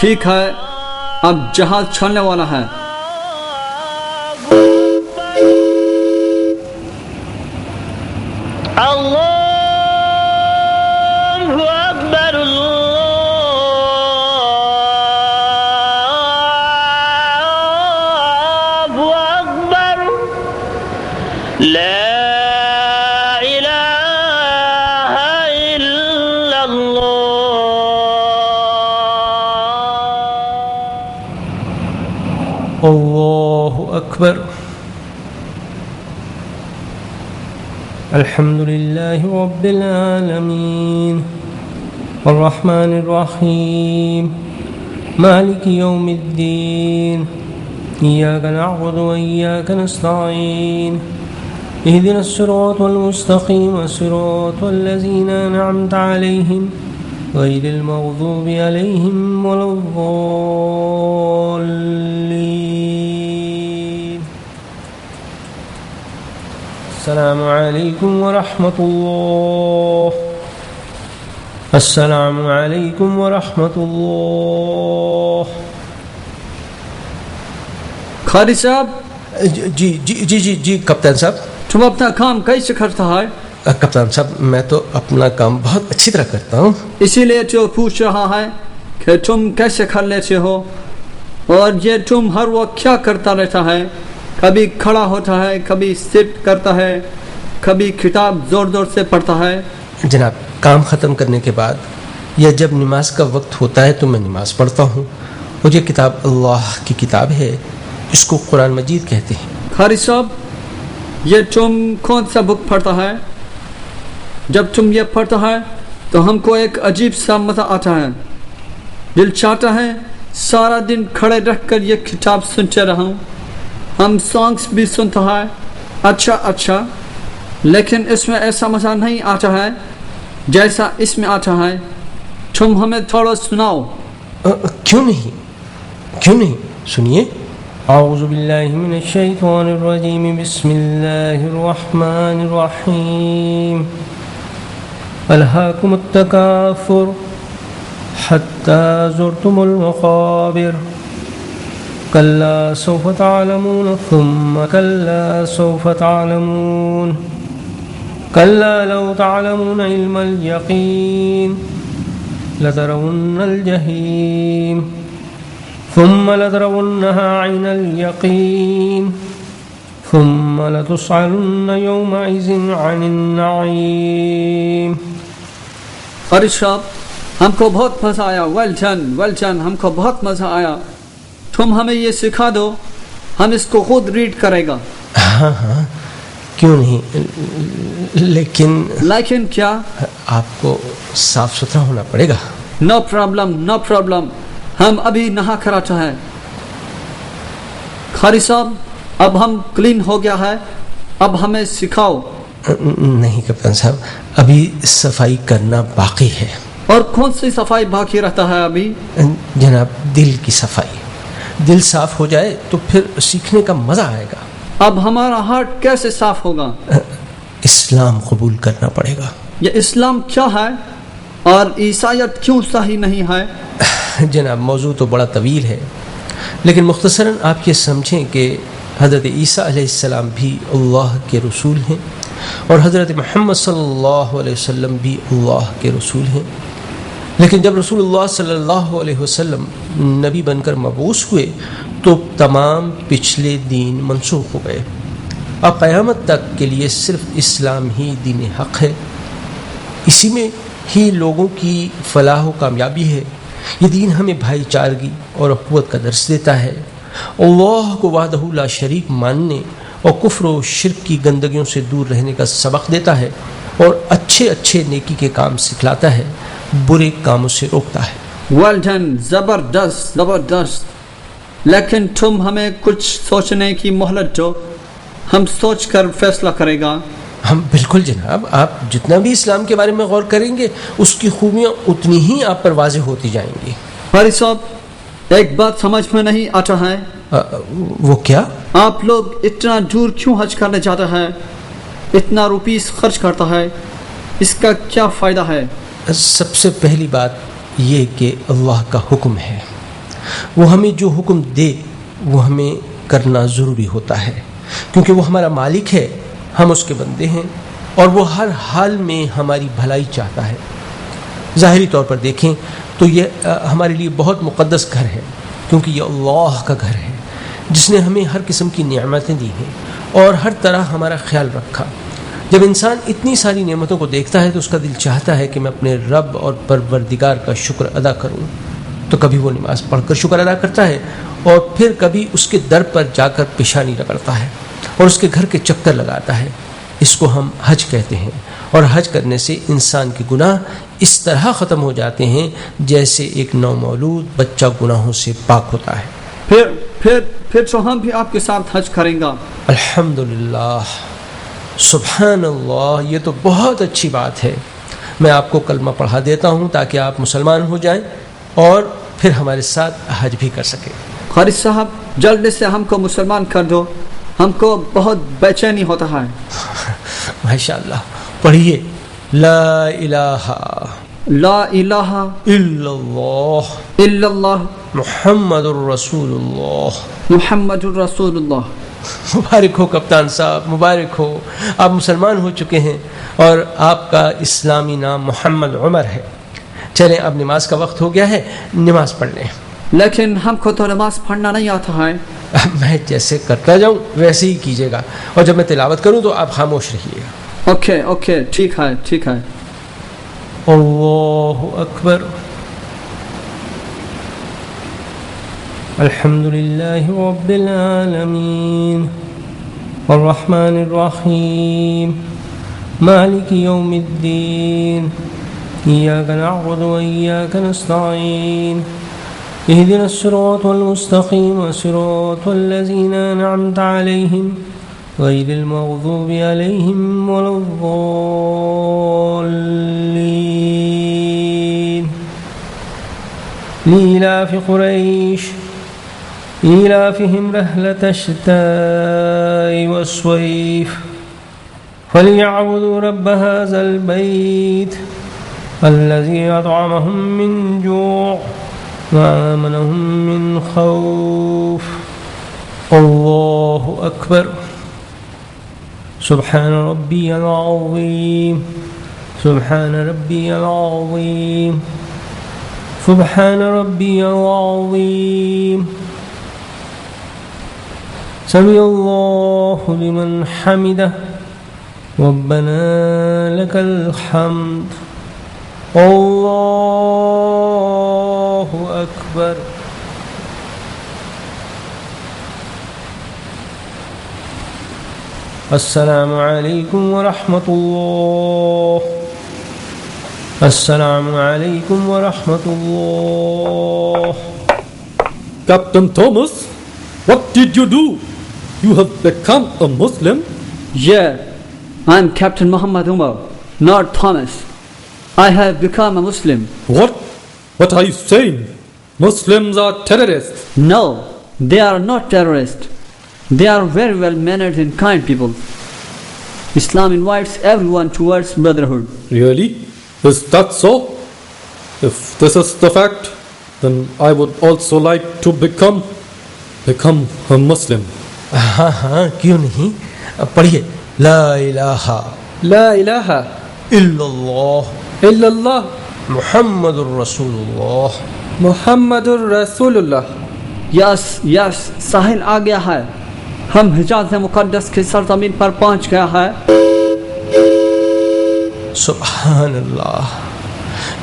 ٹھیک ہے اب جہاز چلنے والا ہے. Allahu Akbar, Allahu Akbar, La ilaha illallah. Allahu Akbar. الحمد لله رب العالمين الرحمن الرحيم مالك يوم الدين إياك نعبد وإياك نستعين اهدنا الصراط المستقيم صراط الذين أنعمت عليهم غير المغضوب عليهم ولا الضالين. السلام علیکم ورحمۃ اللہ. السلام علیکم ورحمۃ اللہ. قاری صاحب جی جی جی جی جی کپتان صاحب. تم اپنا کام کیسے کرتا ہے؟ کپتان صاحب میں تو اپنا کام بہت اچھی طرح کرتا ہوں. اسی لیے جو پوچھ رہا ہے کہ تم کیسے کر لیتے ہو اور یہ تم ہر وقت کیا کرتا رہتا ہے. کبھی کھڑا ہوتا ہے, کبھی سٹ کرتا ہے, کبھی کتاب زور زور سے پڑھتا ہے. جناب کام ختم کرنے کے بعد یا جب نماز کا وقت ہوتا ہے تو میں نماز پڑھتا ہوں اور یہ کتاب اللہ کی کتاب ہے, اس کو قرآن مجید کہتے ہیں. قاری صاحب یہ تم کون سا بک پڑھتا ہے؟ جب تم یہ پڑھتا ہے تو ہم کو ایک عجیب سا مزہ آتا ہے. دل چاہتا ہے سارا دن کھڑے رہ کر یہ کتاب سنتے رہوں. ہم سانگس بھی سنتا ہے اچھا لیکن اس میں ایسا مزہ نہیں آتا ہے جیسا اس میں آتا ہے. تم ہمیں تھوڑا سناؤ. کیوں نہیں سنیے. اعوذ باللہ من الشیطان الرجیم بسم اللہ الرحمن الرحیم الہاکم التکاثر حتی زرتم المقابر كلا سوف تعلمون ثم كلا سوف تعلمون كلا لو تعلمون علم اليقين لترون الجحيم ثم لترونها عين اليقين ثم لتسألن يومئذ عن النعيم. قاری صاحب ہم کو بہت مزہ آیا. ویل ڈن ہم کو بہت مزہ آیا. تم ہمیں یہ سکھا دو, ہم اس کو خود ریڈ کرے گا. ہاں کیوں نہیں, لیکن کیا؟ آپ کو صاف ستھرا ہونا پڑے گا. نو پرابلم ہم ابھی نہا کر آتا ہے. قاری صاحب اب ہم کلین ہو گیا ہے, اب ہمیں سکھاؤ. نہیں کپتان صاحب ابھی صفائی کرنا باقی ہے. اور کون سی صفائی باقی رہتا ہے ابھی؟ جناب دل کی صفائی. دل صاف ہو جائے تو پھر سیکھنے کا مزہ آئے گا. اب ہمارا ہارٹ کیسے صاف ہوگا؟ اسلام قبول کرنا پڑے گا. یہ اسلام کیا ہے اور عیسائیت کیوں صحیح نہیں ہے؟ جناب موضوع تو بڑا طویل ہے لیکن مختصراً آپ یہ سمجھیں کہ حضرت عیسیٰ علیہ السلام بھی اللہ کے رسول ہیں اور حضرت محمد صلی اللہ علیہ وسلم بھی اللہ کے رسول ہیں. لیکن جب رسول اللہ صلی اللہ علیہ وسلم نبی بن کر مبعوث ہوئے تو تمام پچھلے دین منسوخ ہو گئے. اب قیامت تک کے لیے صرف اسلام ہی دین حق ہے. اسی میں ہی لوگوں کی فلاح و کامیابی ہے. یہ دین ہمیں بھائی چارگی اور اخوت کا درس دیتا ہے, اللہ کو وحدہ لا شریک ماننے اور کفر و شرک کی گندگیوں سے دور رہنے کا سبق دیتا ہے اور اچھے نیکی کے کام سکھلاتا ہے, برے کاموں سے روکتا ہے. ویل ڈن, زبردست. لیکن تم ہمیں کچھ سوچنے کی مہلت دو, ہم سوچ کر فیصلہ کرے گا. ہم بالکل جناب, آپ جتنا بھی اسلام کے بارے میں غور کریں گے اس کی خوبیاں اتنی ہی آپ پر واضح ہوتی جائیں گی. قاری صاحب ایک بات سمجھ میں نہیں آتا ہے. وہ کیا؟ آپ لوگ اتنا دور کیوں حج کرنے جاتا ہے, اتنا روپیس خرچ کرتا ہے, اس کا کیا فائدہ ہے؟ سب سے پہلی بات یہ کہ اللہ کا حکم ہے. وہ ہمیں جو حکم دے وہ ہمیں کرنا ضروری ہوتا ہے، کیونکہ وہ ہمارا مالک ہے، ہم اس کے بندے ہیں، اور وہ ہر حال میں ہماری بھلائی چاہتا ہے۔ ظاہری طور پر دیکھیں تو یہ ہمارے لیے بہت مقدس گھر ہے، کیونکہ یہ اللہ کا گھر ہے جس نے ہمیں ہر قسم کی نعمتیں دی ہیں اور ہر طرح ہمارا خیال رکھا۔ جب انسان اتنی ساری نعمتوں کو دیکھتا ہے تو اس کا دل چاہتا ہے کہ میں اپنے رب اور پروردگار کا شکر ادا کروں، تو کبھی وہ نماز پڑھ کر شکر ادا کرتا ہے اور پھر کبھی اس کے در پر جا کر پیشانی رگڑتا ہے اور اس کے گھر کے چکر لگاتا ہے۔ اس کو ہم حج کہتے ہیں، اور حج کرنے سے انسان کے گناہ اس طرح ختم ہو جاتے ہیں جیسے ایک نومولود بچہ گناہوں سے پاک ہوتا ہے۔ پھر تو ہم بھی آپ کے ساتھ حج کریں گا۔ الحمدللہ، سبحان اللہ، یہ تو بہت اچھی بات ہے۔ میں آپ کو کلمہ پڑھا دیتا ہوں تاکہ آپ مسلمان ہو جائیں اور پھر ہمارے ساتھ حج بھی کر سکیں۔ قاری صاحب جلدی سے ہم کو مسلمان کر دو، ہم کو بہت بے چینی ہوتا ہے۔ ماشاءاللہ، پڑھیے، لا الہ لا الہ الا اللہ الا اللہ محمد الرسول اللہ۔ محمد الرسول اللہ۔ مبارک ہو کپتان صاحب، مبارک ہو، آپ مسلمان ہو چکے ہیں اور آپ کا اسلامی نام محمد عمر ہے۔ چلیں اب نماز کا وقت ہو گیا ہے، نماز پڑھ لیں۔ لیکن ہم کو تو نماز پڑھنا نہیں آتا ہے۔ میں جیسے کرتا جاؤں ویسے ہی کیجیے گا، اور جب میں تلاوت کروں تو آپ خاموش رہیے گا۔ اوکے، ٹھیک ہے، ٹھیک ہے۔ اللہ اکبر، الحمد للہ رب العالمین الرحمن الرحیم مالک یوم الدین ایاک نعبد و ایاک نستعین اهدنا الصراط المستقیم صراط الذین انعمت علیہم غیر المغضوب علیہم ولا الضالین۔ لإلاف قریش إيلافهم رحلة الشتاء والصيف فليعبدوا رب هذا البيت الذي أطعمهم من جوع وآمنهم من خوف۔ الله أكبر، سبحان ربي العظيم، سبحان ربي العظيم، سبحان ربي العظيم، سمع الله لمن حمده ربنا لك الحمد، الله أكبر۔ السلام علیکم ورحمۃ اللہ، السلام علیکم ورحمۃ اللہ۔ Captain Thomas, what did you do? You have become a Muslim? Yeah, I'm Captain Muhammad Umar, not Thomas. I have become a Muslim. What? What are you saying? Muslims are terrorists. No, they are not terrorists. They are very well-mannered and kind people. Islam invites everyone towards brotherhood. Really? Is that so? If this is the fact, then I would also like to become a Muslim. ہاں کیوں نہیں، پڑھیے، لا الہ لا الہ الا اللہ الا اللہ محمد الرسول اللہ۔ محمد الرسول اللہ۔ یس ساحل آ گیا ہے، ہم حجاز مقدس کی سرزمین پر پہنچ گیا ہے۔ سبحان اللہ،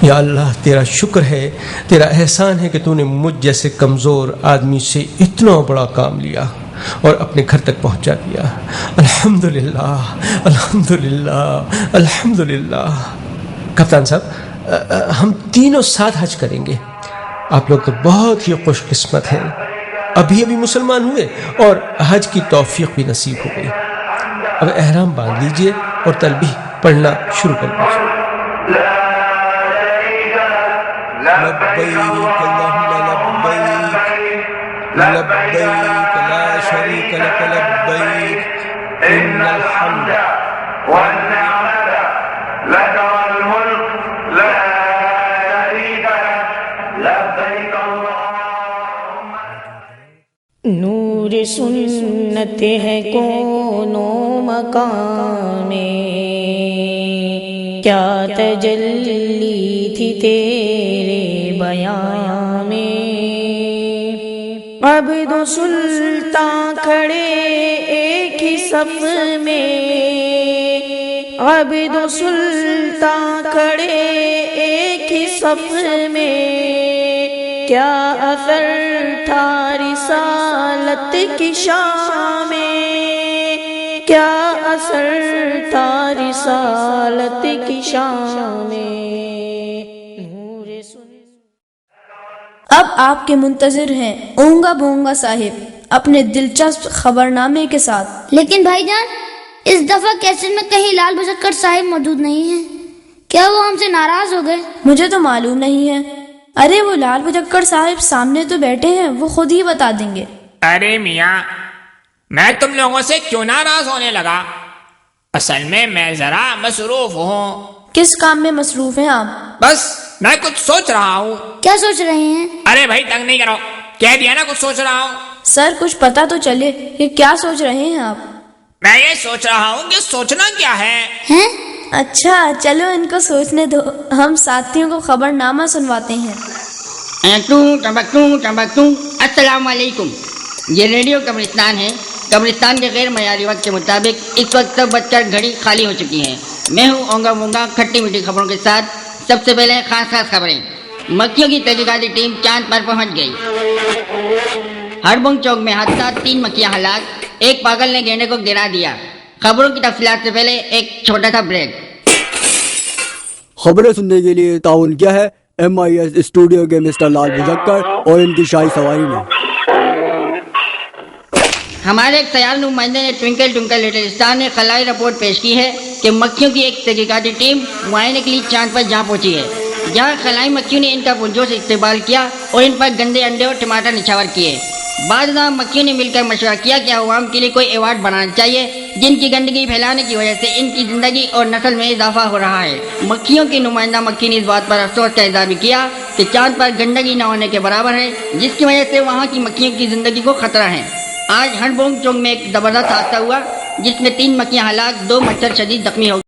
یا اللہ تیرا شکر ہے، تیرا احسان ہے کہ تو نے مجھ جیسے کمزور آدمی سے اتنا بڑا کام لیا اور اپنے گھر تک پہنچا دیا۔ الحمدللہ، الحمدللہ، الحمدللہ۔ کپتان صاحب، ہم تینوں ساتھ حج کریں گے۔ آپ لوگ تو بہت ہی خوش قسمت ہیں، ابھی مسلمان ہوئے اور حج کی توفیق بھی نصیب ہو گئی۔ اب احرام باندھ لیجئے اور تلبیہ پڑھنا شروع کر دیجئے۔ لبیک اللہم لبیک، لبیک لا شریک لک لبیک، ان الحمد والنعمة لك والملك لا شريك لك لبيك اللهم نور سنت ہے کونوں مکان میں، کیا تجلی تھی تیرے بیان میں۔ عبد و سلطان کھڑے ایک ہی صف میں، عبد و سلطان کھڑے ایک ہی صف میں، کیا اثر تھا رسالت کی شان میں، کیا اثر تھا رسالت کی شان میں۔ اب آپ کے منتظر ہیں اونگا بونگا صاحب اپنے دلچسپ خبرنامے کے ساتھ۔ لیکن بھائی جان، اس دفعہ کیسٹ میں کہیں لال بھجکڑ صاحب موجود نہیں ہیں، کیا وہ ہم سے ناراض ہو گئے؟ مجھے تو معلوم نہیں ہے۔ ارے وہ لال بھجکڑ صاحب سامنے تو بیٹھے ہیں، وہ خود ہی بتا دیں گے۔ ارے میاں، میں تم لوگوں سے کیوں ناراض ہونے لگا؟ اصل میں ذرا مصروف ہوں۔ کس کام میں مصروف ہیں آپ؟ بس میں کچھ سوچ رہا ہوں۔ کیا سوچ رہے ہیں؟ ارے بھائی تنگ نہیں کرو، کہہ دیا نا کچھ سوچ رہا ہوں۔ سر کچھ پتا تو چلے کہ کیا سوچ رہے ہیں آپ؟ میں یہ سوچ رہا ہوں کہ سوچنا کیا ہے۔ ہیں؟ اچھا چلو ان کو سوچنے دو، ہم ساتھیوں کو خبرنامہ سنواتے ہیں۔ السلام علیکم، یہ ریڈیو قبرستان ہے۔ قبرستان کے غیر معیاری وقت کے مطابق اس وقت سب بج کر گھڑی خالی ہو چکی ہے۔ میں ہوں اونگا مونگا کھٹی میٹھی خبروں کے ساتھ۔ سب سے پہلے خاص خبریں۔ مکھیوں کی تحقیقاتی ٹیم چاند پر پہنچ گئی۔ ہڑبونگ چوک میں حادثہ، 3 مکھیاں ہلاک، ایک پاگل نے گینڈے کو گرا دیا۔ خبروں کی تفصیلات سے پہلے ایک چھوٹا سا بریک۔ خبریں سننے کے لیے تعاون کیا ہے MIS اسٹوڈیو کے مسٹر لال بھجکڑ اور ان کی شاہی سواری نے۔ ہمارے ایک سیال نمائندے نے ٹوئنکل ٹوئنکل لٹل اسٹار نے خلائی رپورٹ پیش کی ہے کہ مکھیوں کی ایک تحقیقاتی ٹیم معائنے کے لیے چاند پر جا پہنچی ہے، جہاں خلائی مکھیوں نے ان کا پرجوش استقبال کیا اور ان پر گندے انڈے اور ٹماٹر نچھاور کیے۔ بعد مکھیوں نے مل کر مشورہ کیا کہ عوام کے لیے کوئی ایوارڈ بنانا چاہیے جن کی گندگی پھیلانے کی وجہ سے ان کی زندگی اور نسل میں اضافہ ہو رہا ہے۔ مکھیوں کی نمائندہ مکھی نے اس بات پر افسوس کا اظہار بھی کیا کہ چاند پر گندگی نہ ہونے کے برابر ہے، جس کی وجہ سے وہاں کی مکھیوں کی زندگی کو خطرہ ہے۔ آج ہڑبونگ چوک میں ایک زبردست حادثہ ہوا جس میں 3 مکھیاں ہلاک، 2 مچھر شدید زخمی ہو